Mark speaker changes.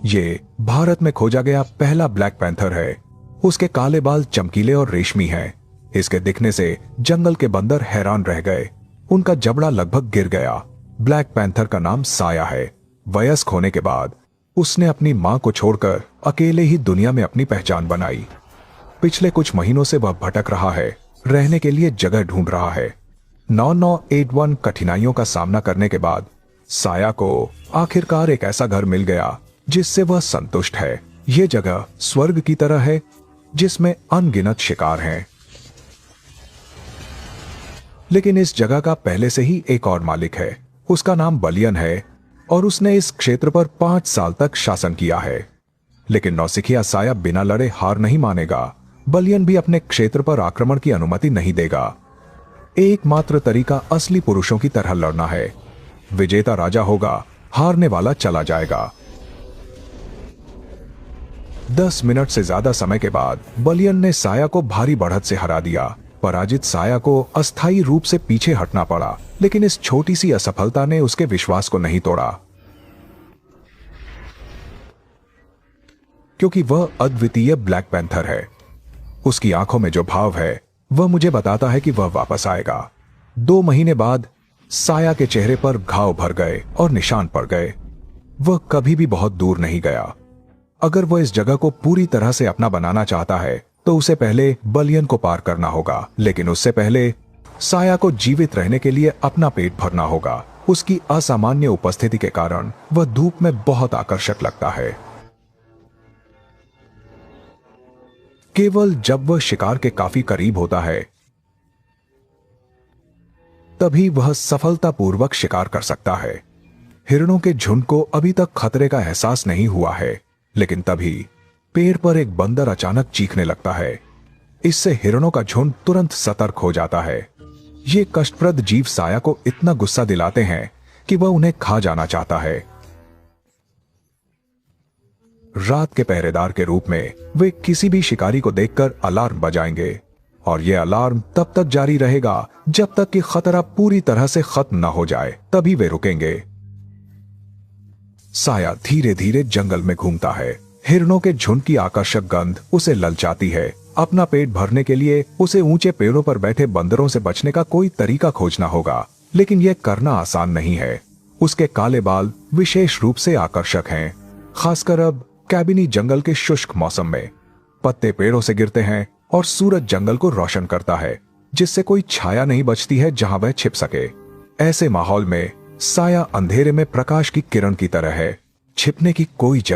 Speaker 1: ये भारत में खोजा गया पहला ब्लैक पैंथर है। उसके काले बाल चमकीले और रेशमी हैं। इसके दिखने से जंगल के बंदर हैरान रह गए। उनका जबड़ा लगभग गिर गया। ब्लैक पैंथर का नाम साया है। वयस्क होने के बाद उसने अपनी मां को छोड़कर अकेले ही दुनिया में अपनी पहचान बनाई। पिछले कुछ महीनों से वह भटक रहा है, रहने के लिए जगह ढूंढ रहा है। 9981 कठिनाइयों का सामना करने के बाद साया को आखिरकार एक ऐसा घर मिल गया जिससे वह संतुष्ट है। यह जगह स्वर्ग की तरह है जिसमें अनगिनत शिकार हैं। लेकिन इस जगह का पहले से ही एक और मालिक है। उसका नाम बलियन है और उसने इस क्षेत्र पर 5 साल तक शासन किया है। लेकिन नौसिखिया साया बिना लड़े हार नहीं मानेगा। बलियन भी अपने क्षेत्र पर आक्रमण की अनुमति नहीं देगा। एकमात्र तरीका असली पुरुषों की तरह लड़ना है। विजेता राजा होगा, हारने वाला चला जाएगा। 10 मिनट से ज्यादा समय के बाद बलियन ने साया को भारी बढ़त से हरा दिया। पराजित साया को अस्थायी रूप से पीछे हटना पड़ा, लेकिन इस छोटी सी असफलता ने उसके विश्वास को नहीं तोड़ा, क्योंकि वह अद्वितीय ब्लैक पैंथर है। उसकी आंखों में जो भाव है वह मुझे बताता है कि वह वापस आएगा। 2 महीने बाद साया के चेहरे पर घाव भर गए और निशान पड़ गए। वह कभी भी बहुत दूर नहीं गया। अगर वह इस जगह को पूरी तरह से अपना बनाना चाहता है तो उसे पहले बलियन को पार करना होगा। लेकिन उससे पहले साया को जीवित रहने के लिए अपना पेट भरना होगा। उसकी असामान्य उपस्थिति के कारण वह धूप में बहुत आकर्षक लगता है। केवल जब वह शिकार के काफी करीब होता है तभी वह सफलतापूर्वक शिकार कर सकता है। हिरणों के झुंड को अभी तक खतरे का एहसास नहीं हुआ है, लेकिन तभी पेड़ पर एक बंदर अचानक चीखने लगता है। इससे हिरणों का झुंड तुरंत सतर्क हो जाता है। ये कष्टप्रद जीव साया को इतना गुस्सा दिलाते हैं कि वह उन्हें खा जाना चाहता है। रात के पहरेदार के रूप में वे किसी भी शिकारी को देखकर अलार्म बजाएंगे और यह अलार्म तब तक जारी रहेगा जब तक कि खतरा पूरी तरह से खत्म न हो जाए, तभी वे रुकेंगे। साया धीरे धीरे जंगल में घूमता है। हिरणों के झुंड की आकर्षक गंध उसे ललचाती है। अपना पेट भरने के लिए उसे ऊंचे पेड़ों पर बैठे बंदरों से बचने का कोई तरीका खोजना होगा, लेकिन यह करना आसान नहीं है। उसके काले बाल विशेष रूप से आकर्षक हैं, खासकर अब कैबिनी जंगल के शुष्क मौसम में। पत्ते पेड़ों से गिरते हैं और सूरज जंगल को रोशन करता है, जिससे कोई छाया नहीं बचती है जहां वह छिप सके। ऐसे माहौल में साया अंधेरे में प्रकाश की किरण की तरह है। छिपने की कोई जगह